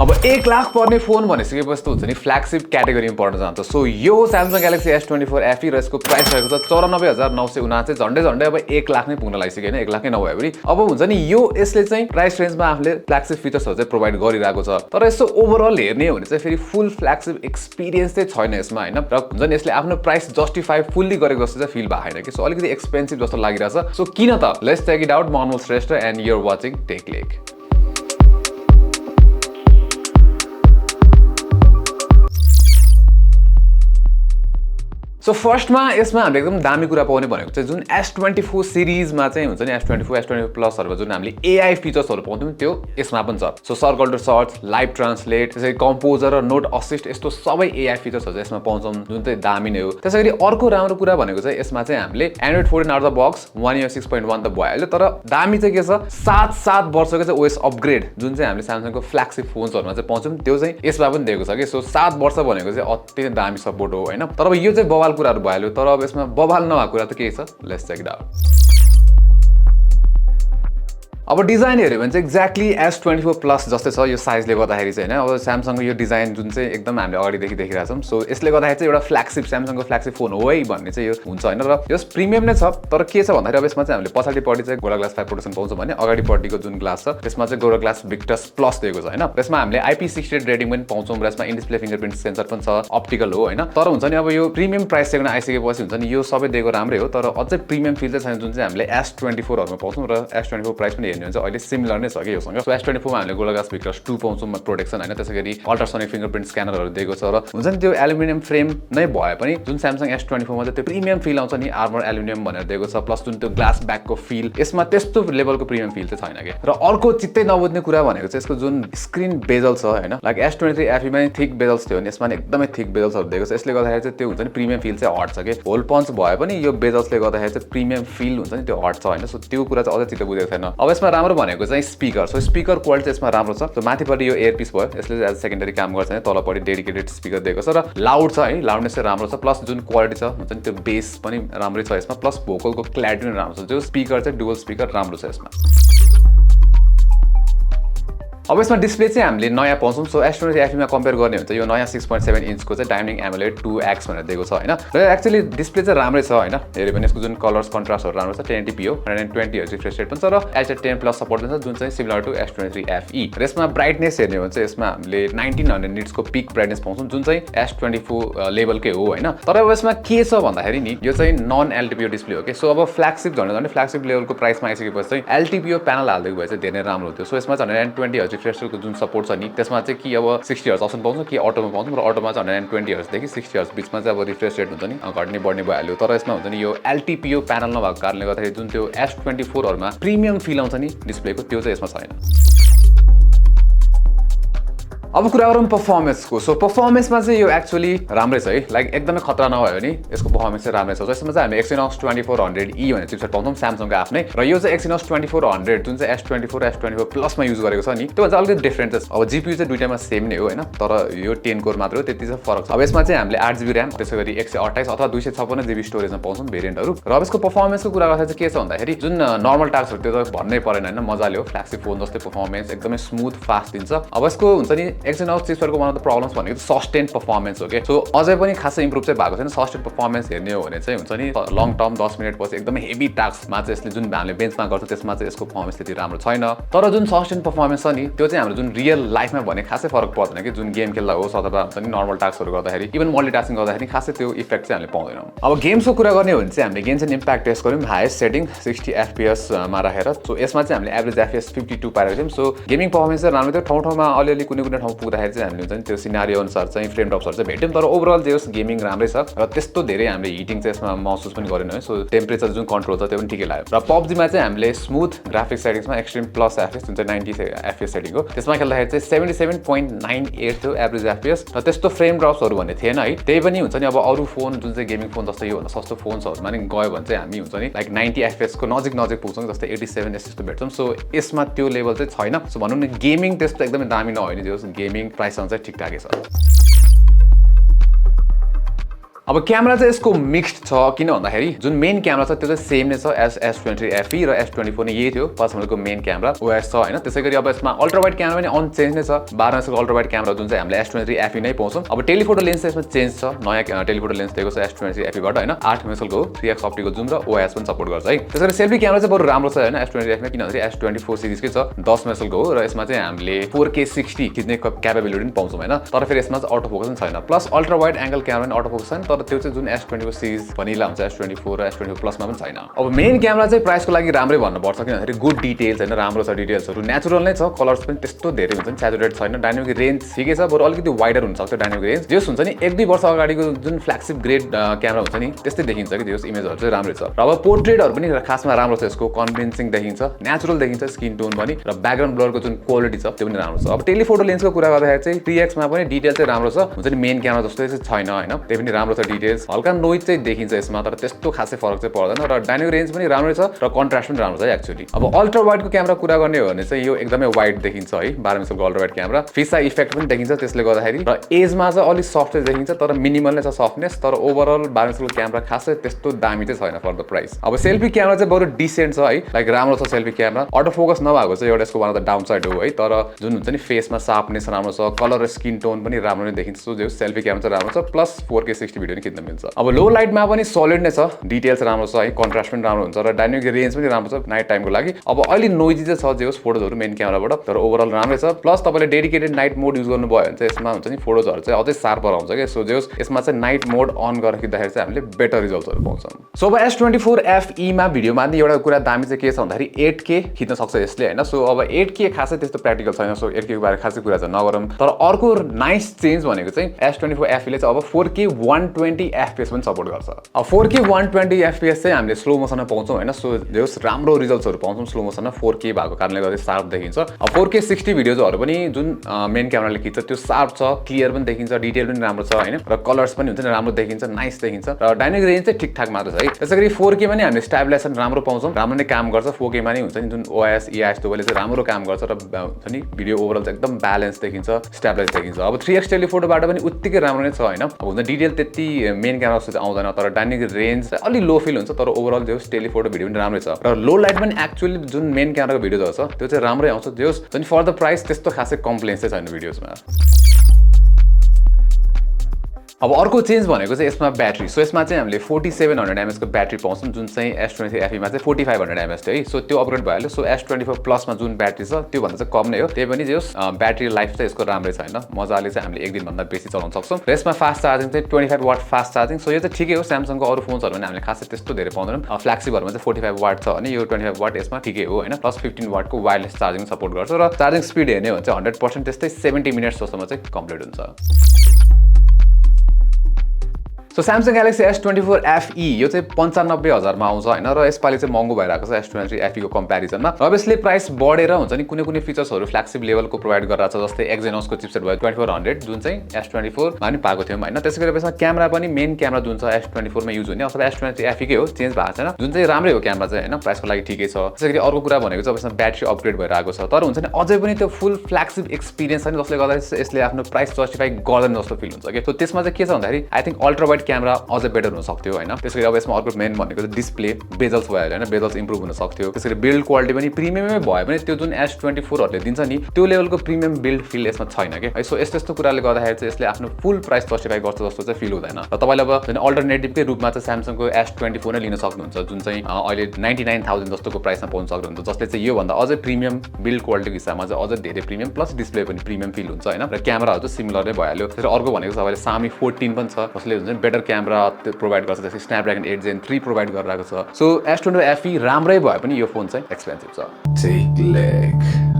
अब 1 लाख पर्ने फोन भनेपछि कस्तो हुन्छ नि फ्ल्यागशिप क्याटेगोरीमा पर्न जान्छ। सो यो Samsung Galaxy S24 FE र यसको प्राइस रहेको छ 94,979 झन्डै अब 1 लाख नै पुग्न लागिसक्यो हैन 1 लाख नै नभए पनि अब हुन्छ नि यो यसले चाहिँ प्राइस रेन्जमा आफूले फ्ल्यागशिप फिचर्सहरु चाहिँ प्रोवाइड गरिरहेको छ। तर यसो ओभरअल हेर्ने हो भने चाहिँ फेरि फुल फ्ल्यागशिप एक्सपिरियन्स चाहिँ छैन यसमा हैन र हुन्छ नि यसले आफ्नो प्राइस जस्टिफाई फुल्ली गरेको जस्तो चाहिँ फिल भएको छैन कि सो अलिकति एक्सपेन्सिभ जस्तो लागिरहेछ। सो किन त लेट्स चेक इट आउट। म Anmol Shrestha and you are watching Techlek. So फर्स्टमा यसमा हामीले एकदम दामी कुरा पाउने भनेको चाहिँ जुन S24 सिरिजमा चाहिँ हुन्छ नि S24 प्लसहरुमा जुन हामीले AI फिचर्सहरु पाउँथ्यौं त्यो यसमा पनि छ। So circle to search, live translate, त्यसै कम्पोजर र नोट असिस्ट यस्तो सबै AI फिचर्सहरु यसमा पाउँछौं जुन चाहिँ दामी नै हो। त्यसैगरी अर्को राम्रो कुरा भनेको चाहिँ यसमा चाहिँ हामीले Android 14 out the box 1 year 6.1 त भइहाल्यो तर दामी चाहिँ के छ 7 वर्षको चाहिँ OS अपग्रेड जुन चाहिँ हामीले Samsungको फ्ल्यागशिप फोन्सहरुमा चाहिँ पाउँछौं त्यो चाहिँ यसमा पनि दिएको छ के। सो 7 वर्ष भनेको चाहिँ अति नै दामी सपोर्ट हो हैन। तर अब यो चाहिँ बवाल कुराहरु भइहाल्यो तर अब यसमा बवाल नभएको कुरा त के छ लेट्स चेक इट आउट। अब डिजाइन हेर्यो भने चाहिँ एक्ज्याक्टली S24 प्लस जस्तै छ यो साइजले गर्दाखेरि चाहिँ हैन। अब Samsungको यो डिजाइन जुन चाहिँ एकदम हामीले अगाडिदेखि देखिरहेका छौं सो यसले गर्दाखेरि चाहिँ एउटा फ्ल्यागशिप Samsungको फ्ल्यागशिप फोन हो है भन्ने चाहिँ यो हुन्छ हैन र यस प्रिमियम नै छ। तर के छ भन्दाखेरि अब यसमा चाहिँ हामीले पछाडिपट्टि चाहिँ गोरा ग्लास 5 प्रोटेक्सन पाउँछौं भने अगाडिपट्टिको जुन ग्लास छ त्यसमा चाहिँ गोरा ग्लास विक्टस प्लस दिएको छ हैन। यसमा हामीले IP68 रेटिङ पनि पाउँछौं र यसमा इन डिस्प्ले फिंगरप्रिन्ट सेन्सर पनि छ अप्टिकल हो हैन। तर हुन्छ नि अब यो प्रिमियम प्राइस सेगमेन्ट आइसकेपछि हुन्छ नि यो सबै दिएको राम्रै हो तर अझै प्रिमियम फिल चाहिँ छैन जुन चाहिँ हामीले S24 हरुमा पाउँछौं र S24 प्राइस पनि हेर्ने हो भने चाहिँ अहिले सिमिलर नै छ के योसँग। सो S24 मा हामीले गोरा ग्लास विक्टस 2 पाउँछौं प्रोटेक्सन हैन। त्यसैगरी अल्ट्रासोनिक फिंगरप्रिन्ट स्क्यानरहरु दिएको छ र हुन्छ नि त्यो एल्युमिनियम फ्रेम नै भए पनि जुन Samsung S24 मा चाहिँ त्यो प्रिमियम फिल आउँछ नि आर्मर एल्युमिनियम भनेर दिएको छ प्लस जुन त्यो ग्लास ब्याकको फिल यसमा त्यस्तो लेभलको प्रिमियम फिल चाहिँ छैन के। र अर्को चित्तै नबुझ्ने कुरा भनेको चाहिँ यसको जुन स्क्रिन बेजल छ हैन लाइक S23 FE मा नि थिक बेजल्स थियो नि यसमा नि एकदमै थिक बेजल्सहरु दिएको छ। यसले गर्दाखेरि चाहिँ त्यो हुन्छ नि प्रिमियम फिल चाहिँ हट छ के। होल पन्च भए पनि यो बेजल्सले गर्दाखेरि चाहिँ प्रिमियम फिल हुन्छ नि त्यो हट छ हैन। सो त्यो कुरा चाहिँ अझै चित्त बुझेको छैन। अब यसमा राम्रो भनेको चाहिँ स्पिकर। सो स्पिकर क्वालिटी यसमा राम्रो छ। सो माथिपट्टि यो एयरपिस भयो यसले एज सेकेन्डरी काम गर्छ हैन। तलपट्टि डेडिकेटेड स्पिकर दिएको छ र लाउड छ है लाउडनेस चाहिँ राम्रो छ प्लस जुन क्वालिटी छ हुन्छ नि त्यो बेस पनि राम्रै छ यसमा प्लस भोकलको क्ल्यारिटी पनि राम्रो छ। त्यो स्पिकर चाहिँ डुअल स्पिकर राम्रो छ यसमा। अब यसमा डिस्प्ले चाहिँ हामीले नयाँ पाउँछौं। सो S23 FE मा कम्पेयर गर्ने हो भने यो नयाँ 6.7 इन्चको चाहिँ डायनामिक एमोलेड 2X भनेर दिएको छ हैन। र एक्चुअली डिस्प्ले चाहिँ राम्रै छ हैन। हेर्यो भने यसको जुन कलर्स कन्ट्रास्टहरु राम्रो छ 1080p हो 120 Hz रिफ्रेश रेट पनि छ र H10 प्लस सपोर्ट पनि छ जुन चाहिँ सिमिलर टु S23 FE। र यसमा ब्राइटनेस हेर्ने हो भने चाहिँ यसमा हामीले 1900 निट्सको पिक ब्राइटनेस पाउँछौं जुन चाहिँ S24 लेभलकै हो हैन। तर अब यसमा के छ भन्दाखेरि नि यो चाहिँ नन LTPO डिस्प्ले हो के। सो अब फ्ल्यागशिप झन्डै फ्ल्यागशिप लेभलको प्राइसमा आइसकेपछि चाहिँ LTPO प्यानल हाल्दिएको भए चाहिँ धेरै राम्रो हुन्थ्यो। सो यसमा चाहिँ 120 Hz रिफ्रेश रेटको जुन सपोर्ट छ नि त्यसमा चाहिँ कि अब 60 Hz अप्सन पाउँछौं कि अटोमा पाउँछौं र अटोमा चाहिँ 120 Hz देखि 60 Hz बीचमा चाहिँ अब रिफ्रेश रेट हुन्छ नि घट्ने बढ्ने भइहाल्यो। तर यसमा हुन्छ नि यो LTPO प्यानल नभएको कारणले गर्दाखेरि जुन त्यो S24 हरुमा प्रिमियम फिल आउँछ नि डिस्प्लेको त्यो चाहिँ यसमा छैन। अब कुरा गरौँ परफर्मेन्सको। सो परफर्मेन्समा चाहिँ यो एक्चुअली राम्रै छ है लाइक एकदमै खतरा नभयो भने यसको परफर्मेन्स चाहिँ राम्रै छ। यसमा चाहिँ हामी Exynos 2400E भन्ने चिपसेट पाउँछौं Samsungको आफ्नै र यो चाहिँ Exynos 2400 जुन चाहिँ S24 प्लसमा युज गरेको छ नि त्यो चाहिँ अलिकति डिफरेन्ट छ। अब GPU चाहिँ दुईटामा सेम नै हो हैन तर यो 10 कोर मात्र हो त्यति चाहिँ फरक छ। अब यसमा चाहिँ हामीले 8GB RAM त्यसैगरी 128 अथवा 256GB स्टोरेजमा पाउँछौं भेरिएन्टहरु। र अब यसको परफर्मेन्सको कुरा गर्दा चाहिँ के छ भन्दाखेरि जुन नर्मल टास्कहरु त्यो त भन्नै परेन हैन मजाले हो फ्ल्यागशिप फोन जस्तै परफर्मेन्स एकदमै स्मुथ फास्ट दिन्छ। अब यसको हुन्छ नि Exynos चिपसेटको वान अफ द प्रब्लम्स भनेको सस्टेन परफर्मेन्स हो के। सो अझै पनि खासै इम्प्रुभ चाहिँ भएको छैन। सस्टेन परफर्मेन्स हेर्ने हो भने चाहिँ हुन्छ नि लङ टर्म 10 मिनेट पछि एकदमै हेभी टास्कमा चाहिँ यसले जुन हामीले बेन्चमा गर्छ त्यसमा चाहिँ यसको परफर्मेन्स त्यति राम्रो छैन। तर जुन सस्टेन परफर्मेन्स छ नि त्यो चाहिँ हाम्रो जुन रियल लाइफमा भने खासै फरक पर्दैन कि जुन गेम खेल्दा होस् अथवा हुन्छ नि नर्मल टास्कहरु गर्दाखेरि इभन मल्टिटास्किङ गर्दाखेरि खासै त्यो इफेक्ट चाहिँ हामीले पाउँदैनौं। अब गेम्सको कुरा गर्ने हो भने चाहिँ हामीले गेम्स एन्ड इम्प्याक्ट टेस्ट गर्यौं हाईएस्ट सेटिङ 60 FPS मा राखेर। सो यसमा चाहिँ हामीले एभरेज FPS 52 पारेको थियौं। सो गेमिङ परफर्मेन्स चाहिँ राम्रो थियो। ठाउँ-ठाउँमा अलिअलि कुनै ठाउँ पुग्दाखेरि चाहिँ हामीले हुन्छ नि त्यो सिनारियो अनुसार चाहिँ फ्रेम ड्रप्सहरु चाहिँ भेट्यौं तर ओभरअल जे होस् गेमिङ राम्रै छ र त्यस्तो धेरै हामीले हिटिङ चाहिँ यसमा महसुस पनि गरेनौं है। सो टेम्परेचर जुन कन्ट्रोल छ त्यो पनि ठिकै लाग्यो। र PUBG मा चाहिँ हामीले स्मुथ ग्राफिक्स सेटिङ्समा एक्सट्रिम प्लस FPS जुन चाहिँ 90 FPS सेटिङ हो त्यसमा खेल्दाखेरि चाहिँ 77.98 थियो एभरेज FPS र त्यस्तो फ्रेम ड्रप्सहरु भन्ने थिएन है। त्यही पनि हुन्छ नि अब अरु फोन जुन चाहिँ गेमिङ फोन जस्तो यो भन्दा सस्तो फोन्सहरुमा नि गयो भने चाहिँ हामी हुन्छ नि लाइक 90 FPS को नजिक पुग्छौं जस्तै 87 यस्तो भेट्छौं। सो यसमा त्यो लेभल चाहिँ छैन। सो भनौं न गेमिङ त्यस्तो एकदमै दामी नहोइने जो गेमिङ प्राइसमा चाहिँ ठिकठाकै छ। अब क्यामेरा चाहिँ यसको मिक्स्ड छ किन भन्दाखेरि जुन मेन क्यामेरा छ त्यो चाहिँ सेम नै छ एज S23 FE र S24 नै यही थियो पछिल्लोको मेन क्यामेरा OS छ हैन। त्यसैगरी अब यसमा अल्ट्रा वाइड क्यामेरा पनि अनचेन्ज नै छ 12 मेगापिक्सलको अल्ट्रा वाइड क्यामेरा जुन चाहिँ हामीले S23 FE नै पाउँछौँ। अब टेलिफोटो लेन्स यसमा चेन्ज छ नयाँ टेलिफोटो लेन्स दिएको छ S23 FE बाट हैन 8 मेगापिक्सलको 3x अप्टिकल जुम र OS पनि सपोर्ट गर्छ है। त्यसैगरी सेल्फी क्यामेरा चाहिँ बरु राम्रो छ हैन S23 FE मा किनभने S24 सिरिजकै छ 10 मेगापिक्सलको हो र यसमा चाहिँ हामीले 4K 60 खिच्ने क्यापेबिलिटी पनि पाउँछौँ हैन। तर फेरि यसमा चाहिँ अटो फोकस पनि छैन plus ultra wide angle camera पनि अटो फोकस छैन तर त्यो चाहिँ जुन S24 सिरिज भनिला हुन्छ S24 र S24 प्लस मा पनि छैन। अब मेन क्यामेरा चाहिँ प्राइसको लागि राम्रै भन्नुपर्छ किनभने गुड डिटेल्स हैन राम्रो छ डिटेल्सहरु नेचुरल नै छ कलर्स पनि त्यस्तो धेरै हुन्छ नि स्याचुरेट छैन डायनामिक रेन्ज ठिकै छ बरु अलिकति वाइडर हुन सक्छ डायनामिक रेन्ज जस हुन्छ नि 1-2 वर्ष अगाडिको जुन फ्ल्यागशिप ग्रेड क्यामेरा हुन्छ नि त्यस्तै देखिन्छ कि त्यस इमेजहरु चाहिँ राम्रै छ। र अब पोर्ट्रेटहरु पनि खासमा राम्रो छ यसको कन्भिन्सिङ देखिन्छ नेचुरल देखिन्छ स्किन टोन पनि र ब्याकग्राउन्ड ब्लरको जुन क्वालिटी छ त्यो पनि राम्रो छ। अब टेलिफोटो लेन्सको कुरा गर्दाखेरि चाहिँ 3x मा पनि डिटेल चाहिँ राम्रो छ हुन्छ नि मेन क्यामेरा जस्तो चाहिँ छैन हैन त्यही पनि राम्रो छ डिटेल्स हल्का नोइज चाहिँ देखिन्छ यसमा तर त्यस्तो खासै फरक चाहिँ पर्दैन र डायनामिक रेन्ज पनि राम्रै छ र कन्ट्रास्ट पनि राम्रो छ एक्चुअली। अब अल्ट्रा वाइडको क्यामेरा कुरा गर्ने हो भने चाहिँ यो एकदमै वाइड देखिन्छ है 12 मेगापिक्सलको अल्ट्रा वाइड क्यामेरा फिसा इफेक्ट पनि देखिन्छ त्यसले गर्दाखेरि र एजमा चाहिँ अलि सफ्ट देखिन्छ तर मिनिमल नै छ सफ्टनेस तर ओभरअल 12 मेगापिक्सलको क्यामेरा खासै त्यस्तो दामी चाहिँ छैन फर द प्राइस। अब सेल्फी क्यामेरा चाहिँ बरु डिसेन्ट छ है लाइक राम्रो छ सेल्फी क्यामेरा अटो फोकस नभएको चाहिँ एउटा यसको one of the down side हो है तर जुन हुन्छ नि फेसमा शार्पनेस राम्रो छ कलर र स्किन टोन पनि राम्रो नै देखिन्छ सो जो सेल्फी क्यामेरा चाहिँ राम्रो छ प्लस 4K 60 भिडियो पनि खिच्न मिल्छ। अब लो लाइटमा पनि सलिड नै छ डिटेल्स राम्रो छ है कन्ट्रास्ट पनि राम्रो हुन्छ र डायनामिक रेन्ज पनि राम्रो छ नाइट टाइमको लागि। अब अलि नोइजी चाहिँ छ जे फोटोजहरु मेन क्यामेराबाट तर ओभरअल राम्रै छ प्लस तपाईले डेडिकेटेड नाइट मोड युज गर्नुभयो भने चाहिँ यसमा हुन्छ नि फोटोजहरु चाहिँ अझै शार्पर आउँछ के सो जे यसमा चाहिँ नाइट मोड अन गरेर खिच्दाखेरि चाहिँ हामीले बेटर रिजल्ट्सहरु पाउँछौँ। सो अब S24 FE मा भिडियोमा नि एउटा कुरा दामी चाहिँ के छ भन्दाखेरि 8K खिच्न सक्छ यसले हैन सो अब 8K खासै त्यस्तो प्र्याक्टिकल छैन सो 8K को बारे खासै कुरा चाहिँ नगरौँ तर अर्को नाइस चेन्ज भनेको चाहिँ S24 FE ले चाहिँ अब 4K 120 FPS पनि सपोर्ट गर्छ। अब 4K 120 FPS चाहिँ हामीले स्लो मोसनमा पाउँछौँ हैन सो जस राम्रो रिजल्ट्सहरु पाउँछौँ स्लो मोसनमा 4K भएको कारणले गर्दा शार्प देखिन्छ। अब 4K 60 भिडियोजहरु पनि जुन मेन क्यामेराले खिच्छ त्यो शार्प छ क्लियर पनि देखिन्छ डिटेल पनि राम्रो छ हैन र कलर्स पनि हुन्छ नि राम्रो देखिन्छ नाइस देखिन्छ र डायनामिक रेन्ज चाहिँ ठिकठाक मात्र छ है। त्यसैगरी 4K मा नि हामीले स्टेबलाइजेसन राम्रो पाउँछौँ राम्रो नै काम गर्छ 4K मा नि हुन्छ नि जुन OS EIS त्यसले चाहिँ राम्रो काम गर्छ र हुन्छ नि भिडियो ओभरअल चाहिँ एकदम ब्यालेन्स देखिन्छ स्टेबलाइज देखिन्छ। अब 3x टेलिफोटोबाट पनि उत्तिकै राम्रो नै छ हैन अब हुन्छ डिटेल त्यति मेन क्यामेरा जस्तो चाहिँ आउँदैन तर डायनामिक रेन्ज चाहिँ अलि लो फिल हुन्छ तर ओभरअल जो टेलिफोटो भिडियो पनि राम्रै छ र लो लाइट पनि एक्चुअली जुन मेन क्यामेराको भिडियोजहरु छ त्यो चाहिँ राम्रै आउँछ जस पनि फर द प्राइस त्यस्तो खासै कम्प्लेन्स चाहिँ छैन भिडियोजमा। अब अर्को चेन्ज भनेको चाहिँ यसमा ब्याट्री सो यसमा चाहिँ हामीले 4700 mAh को ब्याट्री पाउँछौँ जुन चाहिँ S23 FE मा चाहिँ 4500 mAh थियो है सो त्यो अपग्रेड भइहाल्यो सो S24 प्लस मा जुन ब्याट्री छ त्यो भन्दा चाहिँ कम नै हो त्यही पनि जस ब्याट्री लाइफ चाहिँ यसको राम्रै छैन मजाले चाहिँ हामीले एक दिन भन्दा बेसी चलाउन सक्छौँ र यसमा फास्ट चार्जिङ चाहिँ 25 वाट फास्ट चार्जिङ सो यो चाहिँ ठिकै हो स्यामसङको अरू फोन्सहरु पनि हामीले खासै त्यस्तो धेरै पाउँदैनौँ फ्ल्यागशिपहरुमा चाहिँ 45 वाट छ अनि यो 25 वाट यसमा ठिकै हो हैन प्लस 15 वाटको वायरलेस चार्जिङ सपोर्ट गर्छ र चार्जिङ स्पिड हेर्ने हो भने चाहिँ 100% त्यस्तै 70 मिनेट्स जस्तोमा चाहिँ कम्प्लिट हुन्छ। So Samsung Galaxy S24 FE यो चाहिँ 95,000 मा आउँछ हैन र यसपालि चाहिँ महँगो भइरहेको छ S23 FE को कम्प्यारिजनमा अभियसली प्राइस बढेर हुन्छ नि कुनै कुनै फिचर्सहरु फ्ल्यागशिप लेभलको प्रोवाइड गरिरहेछ जस्तै Exynos को चिपसेट भयो 2400 जुन चाहिँ S24 मा नि पाएको थियौं हैन त्यसैगरी यसमा क्यामेरा पनि मेन क्यामेरा जुन छ S24 मा युज हुने अथवा S23 FE कै हो चेन्ज भएको छैन जुन चाहिँ राम्रै हो क्यामेरा चाहिँ हैन प्राइसको लागि ठिकै छ। त्यसैगरी अर्को कुरा भनेको चाहिँ यसमा ब्याट्री अपग्रेड भइरहेको छ तर हुन्छ नि अझै पनि त्यो फुल फ्ल्यागशिप एक्सपिरियन्स छैन जसले गर्दा यसले आफ्नो प्राइस जस्टिफाई गर्दैन जस्तो फिल हुन्छ के सो त्यसमा चाहिँ के छ भन्दाखेरि I think ultra wide camera अझै बेटर हुन सक्थ्यो हैन। त्यसैगरी अब यसमा अर्को मेन भनेको चाहिँ डिस्प्ले बेजल्स भयो हैन बेजल्स इम्प्रुभ हुन सक्थ्यो त्यसैगरी बिल्ड क्वालिटी पनि प्रिमियमै भयो भने त्यो जुन S24 हरुले दिन्छ नि त्यो लेभलको प्रिमियम बिल्ड फिल यसमा छैन के है सो यस्तो कुराले गर्दाखेरि चाहिँ यसले आफ्नो फुल प्राइस जस्टिफाई गर्छ जस्तो चाहिँ फिल हुँदैन र तपाईले अब जुन अल्टरनेटिभकै रूपमा चाहिँ Samsungको S24 नै लिन सक्नुहुन्छ जुन चाहिँ अहिले 99,000 जस्तोको प्राइसमा पाउन सक्नुहुन्छ जसले चाहिँ यो भन्दा अझै प्रिमियम बिल्ड क्वालिटीको हिसाबमा चाहिँ अझै धेरै प्रिमियम प्लस डिस्प्ले पनि प्रिमियम फिल हुन्छ हैन र क्यामेराहरु चाहिँ सिमिलर नै भइहाल्यो। त्यसैले अर्को भनेको तपाईले Xiaomi 14 पनि छ जसले हुन्छ बेटर क्यामेरा प्रोवाइड गर्छ जस्तै Snapdragon 8 Gen 3 प्रोवाइड गरिरहेको छ सो S24 FE राम्रै भए पनि यो फोन चाहिँ एक्सपेन्सिभ छ। TechLekh